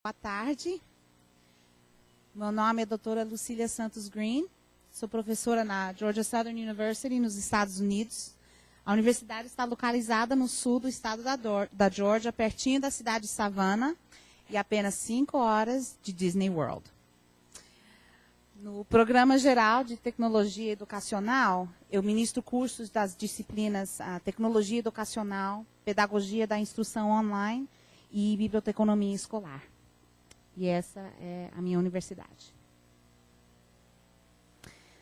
Boa tarde. Meu nome é doutora Lucília Santos Green. Sou professora na Georgia Southern University, nos Estados Unidos. A universidade está localizada no sul do estado da Georgia, pertinho da cidade de Savannah, e apenas 5 horas de Disney World. No Programa Geral de Tecnologia Educacional, eu ministro cursos das disciplinas Tecnologia Educacional, Pedagogia da Instrução Online e Biblioteconomia Escolar. E essa é a minha universidade.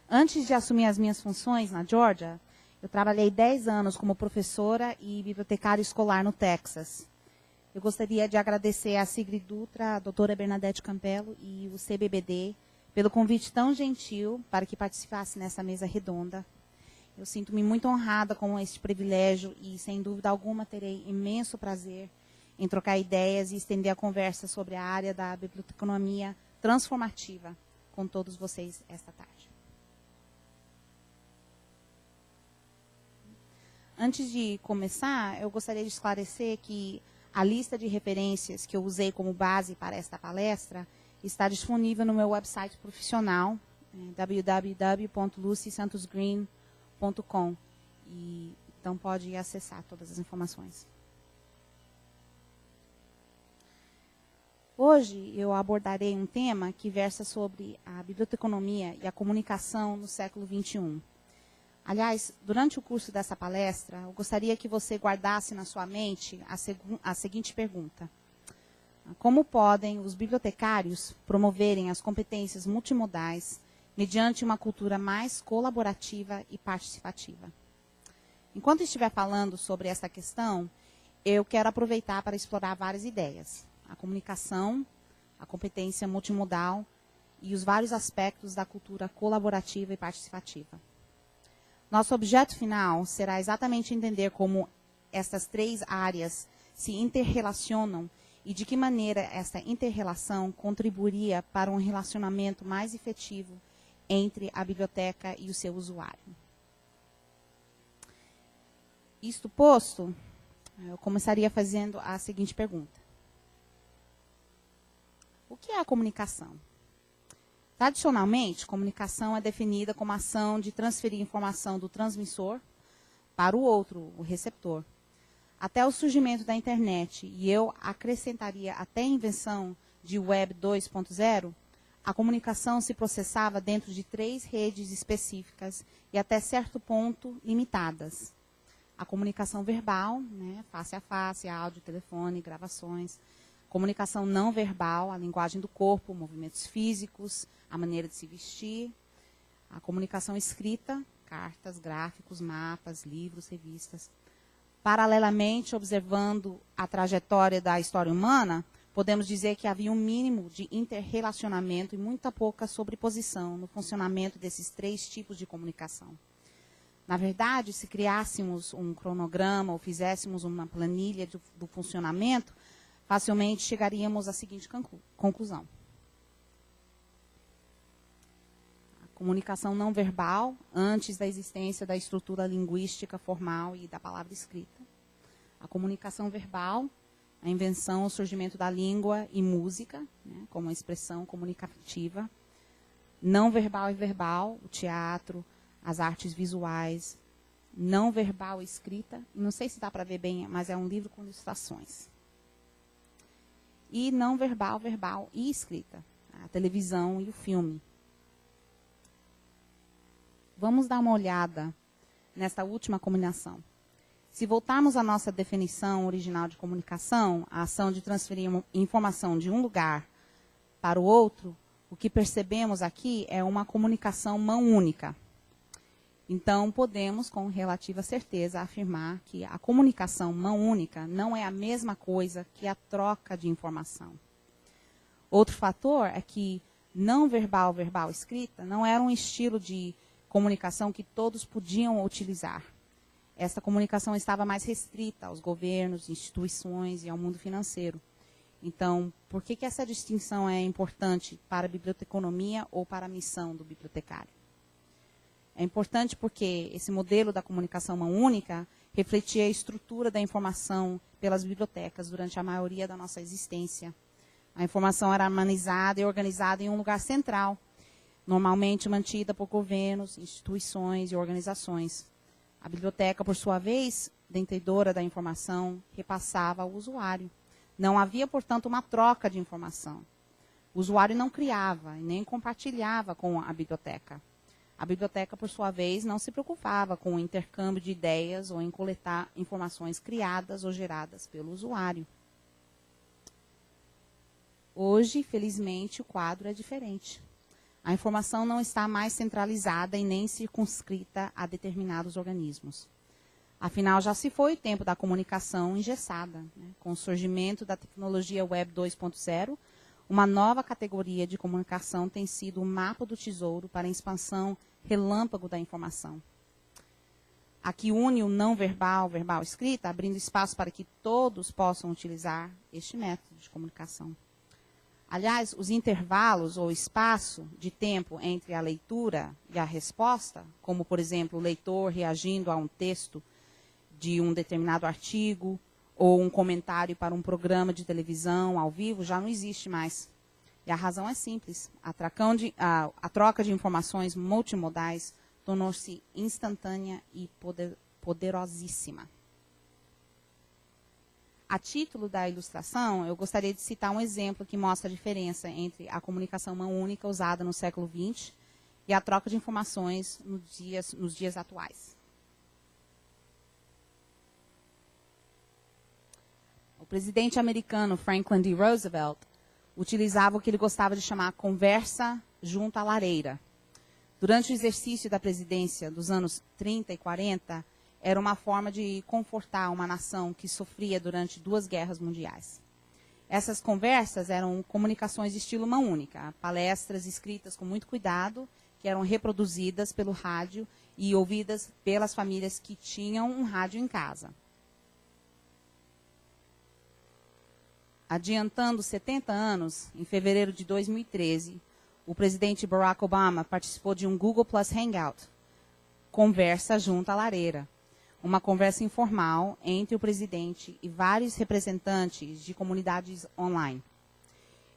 Antes de assumir as minhas funções na Georgia, eu trabalhei 10 anos como professora e bibliotecária escolar no Texas. Eu gostaria de agradecer a Sigrid Dutra, a doutora Bernadette Campello e o CBBD pelo convite tão gentil para que participasse nessa mesa redonda. Eu sinto-me muito honrada com este privilégio e, sem dúvida alguma, terei imenso prazer em trocar ideias e estender a conversa sobre a área da biblioteconomia transformativa com todos vocês esta tarde. Antes de começar, eu gostaria de esclarecer que a lista de referências que eu usei como base para esta palestra está disponível no meu website profissional, www.lucysantosgreen.com, e então pode acessar todas as informações. Hoje eu abordarei um tema que versa sobre a biblioteconomia e a comunicação no século XXI. Aliás, durante o curso dessa palestra, eu gostaria que você guardasse na sua mente a seguinte pergunta: como podem os bibliotecários promoverem as competências multimodais mediante uma cultura mais colaborativa e participativa? Enquanto estiver falando sobre essa questão, eu quero aproveitar para explorar várias ideias. A comunicação, a competência multimodal e os vários aspectos da cultura colaborativa e participativa. Nosso objeto final será exatamente entender como essas três áreas se interrelacionam e de que maneira essa interrelação contribuiria para um relacionamento mais efetivo entre a biblioteca e o seu usuário. Isto posto, eu começaria fazendo a seguinte pergunta: o que é a comunicação? Tradicionalmente, comunicação é definida como a ação de transferir informação do transmissor para o outro, o receptor. Até o surgimento da internet, e eu acrescentaria até a invenção de Web 2.0, a comunicação se processava dentro de 3 redes específicas e até certo ponto limitadas. A comunicação verbal, face a face, áudio, telefone, gravações. Comunicação não verbal, a linguagem do corpo, movimentos físicos, a maneira de se vestir. A comunicação escrita, cartas, gráficos, mapas, livros, revistas. Paralelamente, observando a trajetória da história humana, podemos dizer que havia um mínimo de interrelacionamento e muita pouca sobreposição no funcionamento desses 3 tipos de comunicação. Na verdade, se criássemos um cronograma ou fizéssemos uma planilha do funcionamento, facilmente chegaríamos à seguinte conclusão: a comunicação não verbal, antes da existência da estrutura linguística formal e da palavra escrita. A comunicação verbal, a invenção, o surgimento da língua e música, como expressão comunicativa. Não verbal e verbal, o teatro, as artes visuais. Não verbal e escrita. Não sei se dá para ver bem, mas é um livro com ilustrações. E não verbal, verbal e escrita, a televisão e o filme. Vamos dar uma olhada nesta última combinação. Se voltarmos à nossa definição original de comunicação, a ação de transferir informação de um lugar para o outro, o que percebemos aqui é uma comunicação mão única. Então, podemos, com relativa certeza, afirmar que a comunicação mão única não é a mesma coisa que a troca de informação. Outro fator é que não verbal, verbal, escrita não era um estilo de comunicação que todos podiam utilizar. Essa comunicação estava mais restrita aos governos, instituições e ao mundo financeiro. Então, por que essa distinção é importante para a biblioteconomia ou para a missão do bibliotecário? É importante porque esse modelo da comunicação mão única refletia a estrutura da informação pelas bibliotecas durante a maioria da nossa existência. A informação era armazenada e organizada em um lugar central, normalmente mantida por governos, instituições e organizações. A biblioteca, por sua vez, detentora da informação, repassava ao usuário. Não havia, portanto, uma troca de informação. O usuário não criava e nem compartilhava com a biblioteca. A biblioteca, por sua vez, não se preocupava com o intercâmbio de ideias ou em coletar informações criadas ou geradas pelo usuário. Hoje, felizmente, o quadro é diferente. A informação não está mais centralizada e nem circunscrita a determinados organismos. Afinal, já se foi o tempo da comunicação engessada. Né? Com o surgimento da tecnologia Web 2.0, uma nova categoria de comunicação tem sido o mapa do tesouro para a expansão relâmpago da informação. Aqui une o não verbal, verbal escrita, abrindo espaço para que todos possam utilizar este método de comunicação. Aliás, os intervalos ou espaço de tempo entre a leitura e a resposta, como, por exemplo, o leitor reagindo a um texto de um determinado artigo ou um comentário para um programa de televisão ao vivo, já não existe mais. E a razão é simples. A troca de informações multimodais tornou-se instantânea e poderosíssima. A título da ilustração, eu gostaria de citar um exemplo que mostra a diferença entre a comunicação mão única usada no século XX e a troca de informações nos dias atuais. O presidente americano Franklin D. Roosevelt utilizava o que ele gostava de chamar conversa junto à lareira. Durante o exercício da presidência dos anos 30 e 40, era uma forma de confortar uma nação que sofria durante 2 guerras mundiais. Essas conversas eram comunicações de estilo mão única, palestras escritas com muito cuidado, que eram reproduzidas pelo rádio e ouvidas pelas famílias que tinham um rádio em casa. Adiantando 70 anos, em fevereiro de 2013, o presidente Barack Obama participou de um Google Plus Hangout, conversa junto à lareira. Uma conversa informal entre o presidente e vários representantes de comunidades online.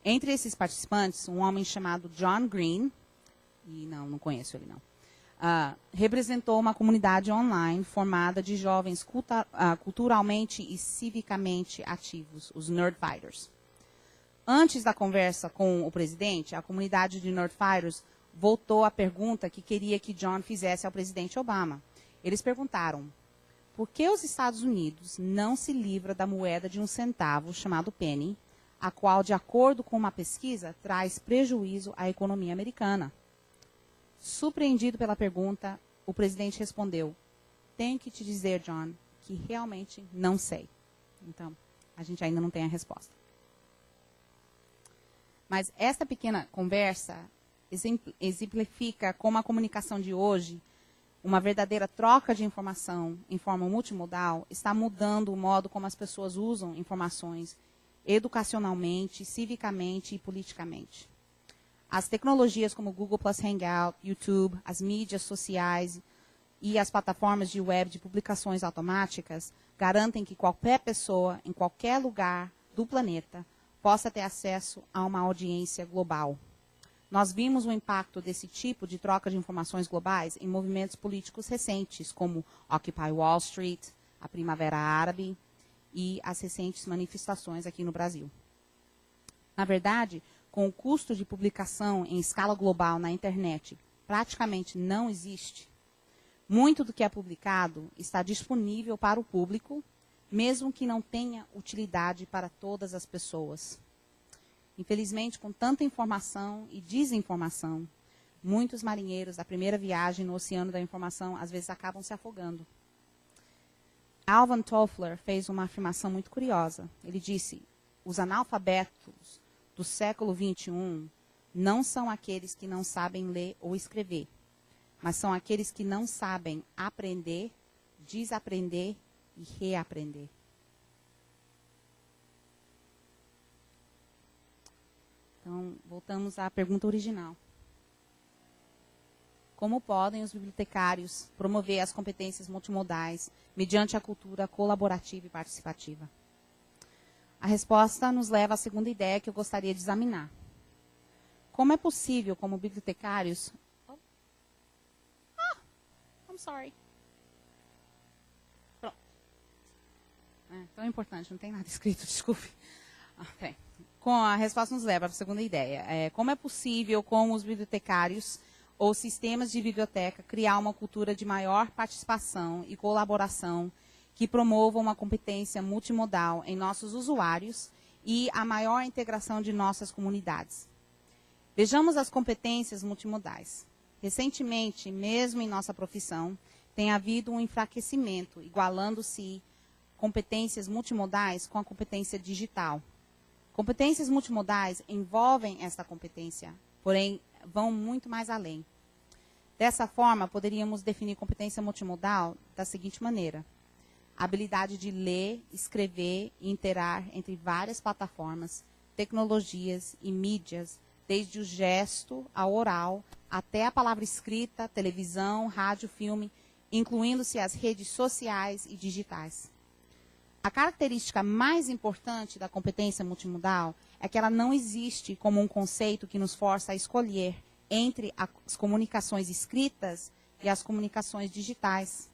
Entre esses participantes, um homem chamado John Green, e não conheço ele não, representou uma comunidade online formada de jovens culturalmente e civicamente ativos, os Nerdfighters. Antes da conversa com o presidente, a comunidade de Nerdfighters voltou à pergunta que queria que John fizesse ao presidente Obama. Eles perguntaram: por que os Estados Unidos não se livra da moeda de 1 centavo, chamado penny, a qual, de acordo com uma pesquisa, traz prejuízo à economia americana? Surpreendido pela pergunta, o presidente respondeu: tenho que te dizer, John, que realmente não sei. Então, a gente ainda não tem a resposta. Mas esta pequena conversa exemplifica como a comunicação de hoje, uma verdadeira troca de informação em forma multimodal, está mudando o modo como as pessoas usam informações educacionalmente, civicamente e politicamente. As tecnologias como Google Plus Hangout, YouTube, as mídias sociais e as plataformas de web de publicações automáticas garantem que qualquer pessoa, em qualquer lugar do planeta, possa ter acesso a uma audiência global. Nós vimos o impacto desse tipo de troca de informações globais em movimentos políticos recentes, como Occupy Wall Street, a Primavera Árabe e as recentes manifestações aqui no Brasil. Na verdade, com o custo de publicação em escala global na internet praticamente não existe, muito do que é publicado está disponível para o público, mesmo que não tenha utilidade para todas as pessoas. Infelizmente, com tanta informação e desinformação, muitos marinheiros da primeira viagem no oceano da informação às vezes acabam se afogando. Alvin Toffler fez uma afirmação muito curiosa. Ele disse: os analfabetos do século XXI não são aqueles que não sabem ler ou escrever, mas são aqueles que não sabem aprender, desaprender e reaprender. Então, voltamos à pergunta original. Como podem os bibliotecários promover as competências multimodais mediante a cultura colaborativa e participativa? A resposta nos leva à segunda ideia que eu gostaria de examinar. Como é possível, como bibliotecários... I'm sorry. Pronto. É tão importante, não tem nada escrito, desculpe. Okay. A resposta nos leva à segunda ideia. Como é possível, como os bibliotecários ou sistemas de biblioteca, criar uma cultura de maior participação e colaboração que promova uma competência multimodal em nossos usuários e a maior integração de nossas comunidades? Vejamos as competências multimodais. Recentemente, mesmo em nossa profissão, tem havido um enfraquecimento, igualando-se competências multimodais com a competência digital. Competências multimodais envolvem esta competência, porém vão muito mais além. Dessa forma, poderíamos definir competência multimodal da seguinte maneira: a habilidade de ler, escrever e interar entre várias plataformas, tecnologias e mídias, desde o gesto ao oral, até a palavra escrita, televisão, rádio, filme, incluindo-se as redes sociais e digitais. A característica mais importante da competência multimodal é que ela não existe como um conceito que nos força a escolher entre as comunicações escritas e as comunicações digitais.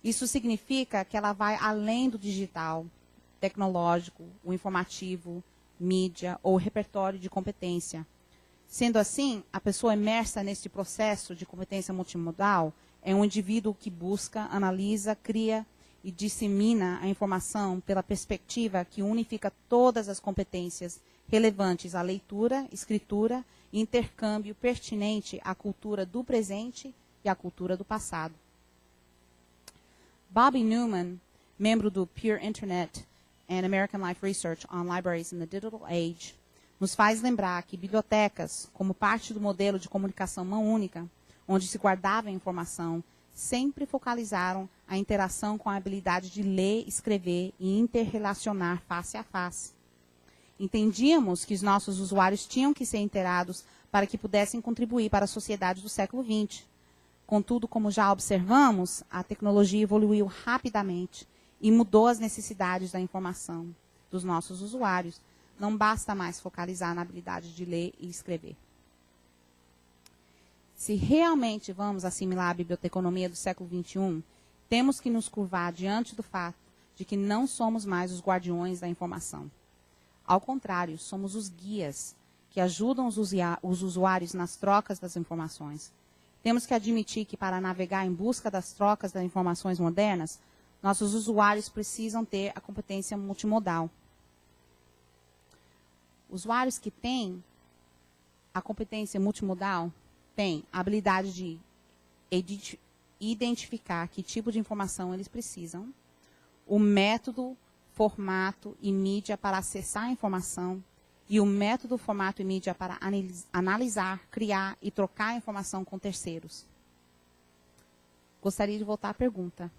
Isso significa que ela vai além do digital, tecnológico, o informativo, mídia ou repertório de competência. Sendo assim, a pessoa imersa neste processo de competência multimodal é um indivíduo que busca, analisa, cria e dissemina a informação pela perspectiva que unifica todas as competências relevantes à leitura, escritura e intercâmbio pertinente à cultura do presente e à cultura do passado. Bobby Newman, membro do Peer Internet and American Life Research on Libraries in the Digital Age, nos faz lembrar que bibliotecas, como parte do modelo de comunicação mão única, onde se guardava a informação, sempre focalizaram a interação com a habilidade de ler, escrever e interrelacionar face a face. Entendíamos que os nossos usuários tinham que ser inteirados para que pudessem contribuir para a sociedade do século XX. Contudo, como já observamos, a tecnologia evoluiu rapidamente e mudou as necessidades da informação dos nossos usuários. Não basta mais focalizar na habilidade de ler e escrever. Se realmente vamos assimilar a biblioteconomia do século XXI, temos que nos curvar diante do fato de que não somos mais os guardiões da informação. Ao contrário, somos os guias que ajudam os usuários nas trocas das informações. Temos que admitir que para navegar em busca das trocas das informações modernas, nossos usuários precisam ter a competência multimodal. Usuários que têm a competência multimodal têm a habilidade de identificar que tipo de informação eles precisam, o método, formato e mídia para acessar a informação e o método, formato e mídia para analisar, criar e trocar a informação com terceiros. Gostaria de voltar à pergunta.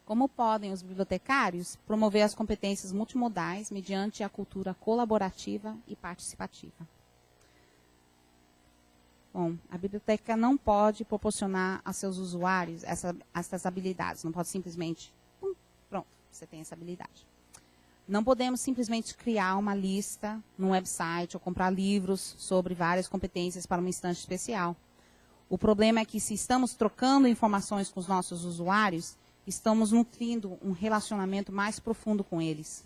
Como podem os bibliotecários promover as competências multimodais mediante a cultura colaborativa e participativa? Bom, a biblioteca não pode proporcionar a seus usuários essas habilidades. Não pode simplesmente, pronto, você tem essa habilidade. Não podemos simplesmente criar uma lista num website ou comprar livros sobre várias competências para uma instante especial. O problema é que se estamos trocando informações com os nossos usuários, estamos nutrindo um relacionamento mais profundo com eles.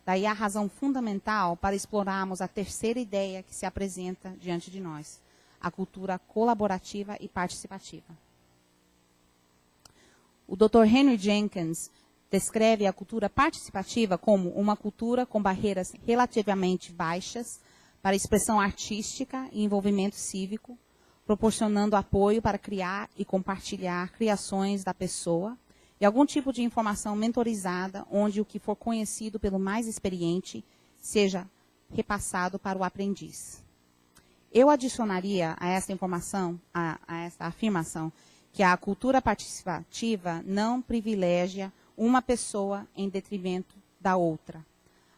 Daí a razão fundamental para explorarmos a terceira ideia que se apresenta diante de nós, a cultura colaborativa e participativa. O Dr. Henry Jenkins descreve a cultura participativa como uma cultura com barreiras relativamente baixas para expressão artística e envolvimento cívico, proporcionando apoio para criar e compartilhar criações da pessoa e algum tipo de informação mentorizada, onde o que for conhecido pelo mais experiente seja repassado para o aprendiz. Eu adicionaria a esta informação, a esta afirmação, que a cultura participativa não privilegia uma pessoa em detrimento da outra.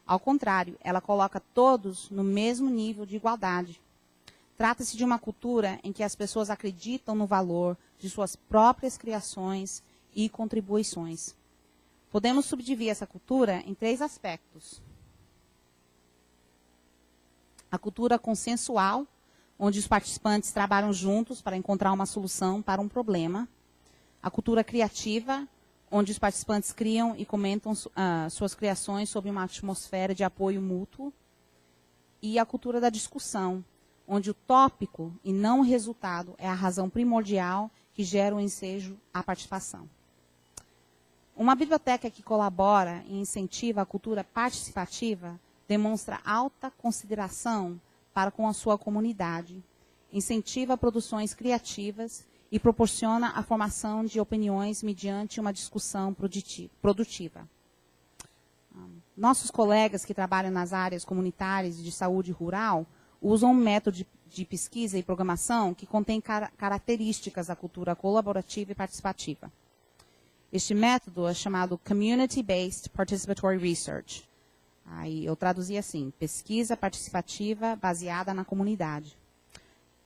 Ao contrário, ela coloca todos no mesmo nível de igualdade. Trata-se de uma cultura em que as pessoas acreditam no valor de suas próprias criações e contribuições. Podemos subdividir essa cultura em 3 aspectos. A cultura consensual, onde os participantes trabalham juntos para encontrar uma solução para um problema. A cultura criativa, onde os participantes criam e comentam suas criações sob uma atmosfera de apoio mútuo. E a cultura da discussão, onde o tópico e não o resultado é a razão primordial que gera o ensejo à participação. Uma biblioteca que colabora e incentiva a cultura participativa demonstra alta consideração para com a sua comunidade, incentiva produções criativas e proporciona a formação de opiniões mediante uma discussão produtiva. Nossos colegas que trabalham nas áreas comunitárias e de saúde rural usam um método de pesquisa e programação que contém características da cultura colaborativa e participativa. Este método é chamado Community-Based Participatory Research. Aí eu traduzi assim, pesquisa participativa baseada na comunidade.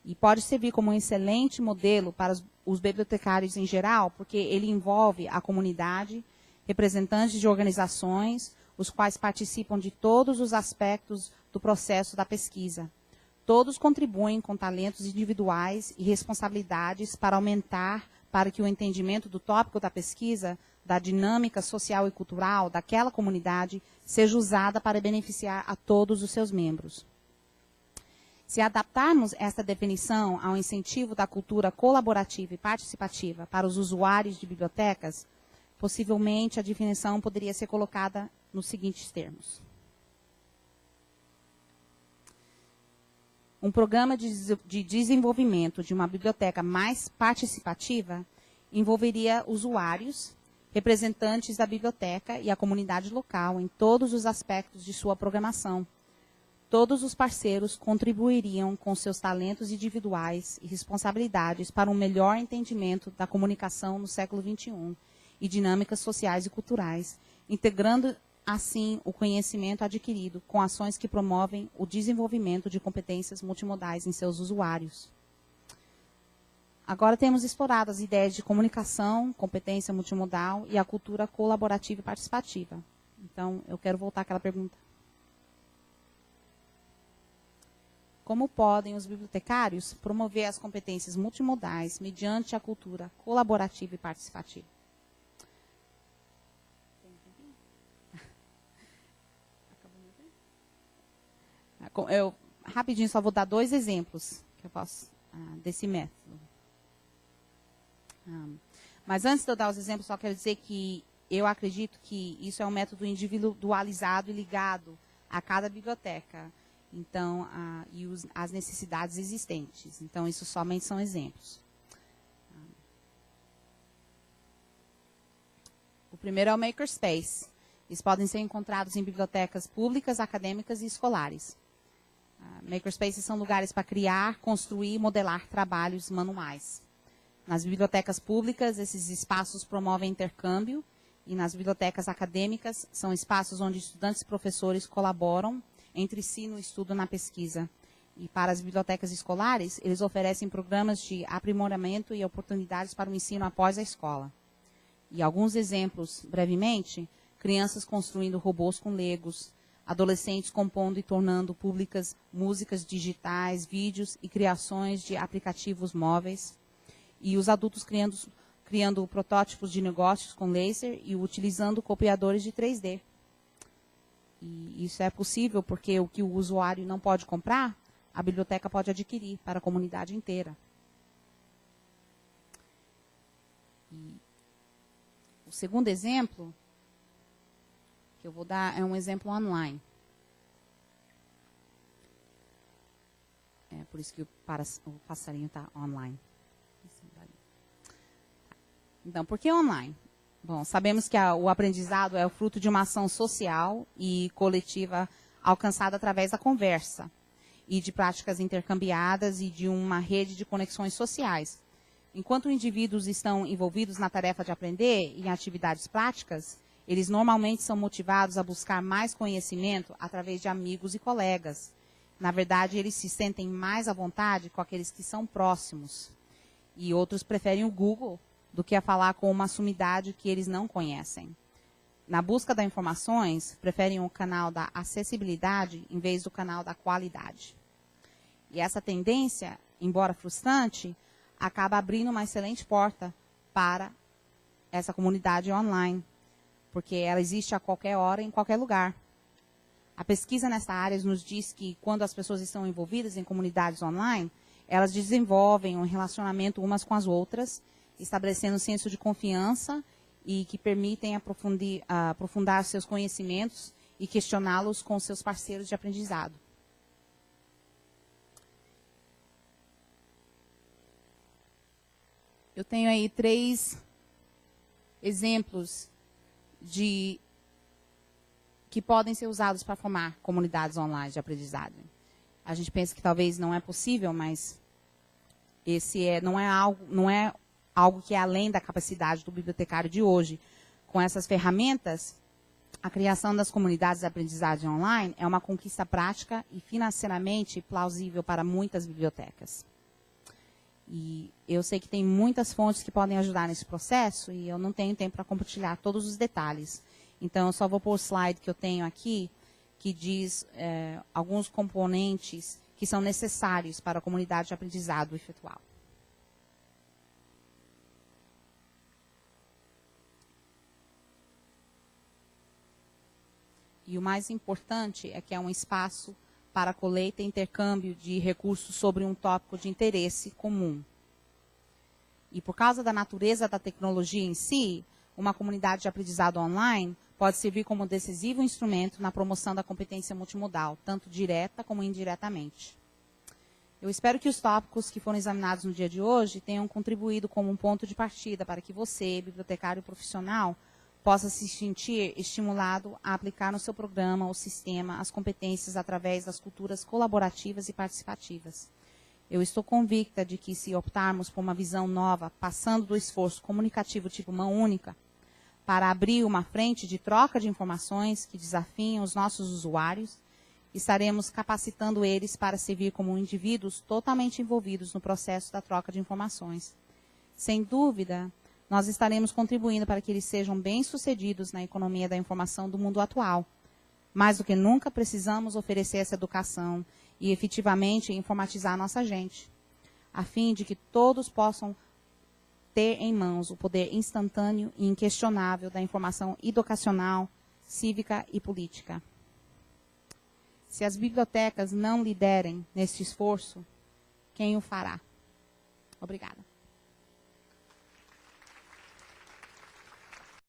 E pode servir como um excelente modelo para os bibliotecários em geral, porque ele envolve a comunidade, representantes de organizações, os quais participam de todos os aspectos do processo da pesquisa. Todos contribuem com talentos individuais e responsabilidades para que o entendimento do tópico da pesquisa, da dinâmica social e cultural daquela comunidade, seja usada para beneficiar a todos os seus membros. Se adaptarmos esta definição ao incentivo da cultura colaborativa e participativa para os usuários de bibliotecas, possivelmente a definição poderia ser colocada nos seguintes termos. Um programa de desenvolvimento de uma biblioteca mais participativa envolveria usuários, representantes da biblioteca e a comunidade local em todos os aspectos de sua programação. Todos os parceiros contribuiriam com seus talentos individuais e responsabilidades para um melhor entendimento da comunicação no século XXI e dinâmicas sociais e culturais, integrando assim o conhecimento adquirido com ações que promovem o desenvolvimento de competências multimodais em seus usuários. Agora temos explorado as ideias de comunicação, competência multimodal e a cultura colaborativa e participativa. Então, eu quero voltar àquela pergunta. Como podem os bibliotecários promover as competências multimodais mediante a cultura colaborativa e participativa? Eu rapidinho só vou dar 2 exemplos que eu posso desse método. Mas antes de eu dar os exemplos, só quero dizer que eu acredito que isso é um método individualizado e ligado a cada biblioteca. Então, as necessidades existentes. Então, isso somente são exemplos. O primeiro é o Makerspace. Eles podem ser encontrados em bibliotecas públicas, acadêmicas e escolares. Makerspaces são lugares para criar, construir e modelar trabalhos manuais. Nas bibliotecas públicas, esses espaços promovem intercâmbio, e nas bibliotecas acadêmicas, são espaços onde estudantes e professores colaboram entre si no estudo e na pesquisa. E para as bibliotecas escolares, eles oferecem programas de aprimoramento e oportunidades para o ensino após a escola. E alguns exemplos, brevemente, crianças construindo robôs com legos, adolescentes compondo e tornando públicas músicas digitais, vídeos e criações de aplicativos móveis, e os adultos criando protótipos de negócios com laser e utilizando copiadores de 3D. E isso é possível porque o que o usuário não pode comprar, a biblioteca pode adquirir para a comunidade inteira. E o segundo exemplo que eu vou dar é um exemplo online. É por isso que o passarinho está online. Então, por que online? Bom, sabemos que o aprendizado é o fruto de uma ação social e coletiva alcançada através da conversa e de práticas intercambiadas e de uma rede de conexões sociais. Enquanto indivíduos estão envolvidos na tarefa de aprender e em atividades práticas, eles normalmente são motivados a buscar mais conhecimento através de amigos e colegas. Na verdade, eles se sentem mais à vontade com aqueles que são próximos. E outros preferem o Google do que a falar com uma sumidade que eles não conhecem. na busca das informações, preferem o canal da acessibilidade em vez do canal da qualidade. E essa tendência, embora frustrante, acaba abrindo uma excelente porta para essa comunidade online, porque ela existe a qualquer hora, em qualquer lugar. A pesquisa nessa área nos diz que, quando as pessoas estão envolvidas em comunidades online, elas desenvolvem um relacionamento umas com as outras, estabelecendo um senso de confiança e que permitem aprofundar seus conhecimentos e questioná-los com seus parceiros de aprendizado. Eu tenho aí 3 exemplos que podem ser usados para formar comunidades online de aprendizagem. A gente pensa que talvez não é possível, mas esse não é algo que é além da capacidade do bibliotecário de hoje. Com essas ferramentas, a criação das comunidades de aprendizagem online é uma conquista prática e financeiramente plausível para muitas bibliotecas. E eu sei que tem muitas fontes que podem ajudar nesse processo e eu não tenho tempo para compartilhar todos os detalhes. Então, eu só vou pôr o slide que eu tenho aqui, que diz alguns componentes que são necessários para a comunidade de aprendizado efetual. E o mais importante é que é um espaço para coleta e intercâmbio de recursos sobre um tópico de interesse comum. E por causa da natureza da tecnologia em si, uma comunidade de aprendizado online pode servir como decisivo instrumento na promoção da competência multimodal, tanto direta como indiretamente. Eu espero que os tópicos que foram examinados no dia de hoje tenham contribuído como um ponto de partida para que você, bibliotecário profissional, possa se sentir estimulado a aplicar no seu programa ou sistema as competências através das culturas colaborativas e participativas. Eu estou convicta de que, se optarmos por uma visão nova, passando do esforço comunicativo tipo mão única, para abrir uma frente de troca de informações que desafiam os nossos usuários, estaremos capacitando eles para servir como indivíduos totalmente envolvidos no processo da troca de informações. Sem dúvida, nós estaremos contribuindo para que eles sejam bem-sucedidos na economia da informação do mundo atual. Mais do que nunca, precisamos oferecer essa educação e efetivamente informatizar a nossa gente, a fim de que todos possam ter em mãos o poder instantâneo e inquestionável da informação educacional, cívica e política. Se as bibliotecas não liderem neste esforço, quem o fará? Obrigada.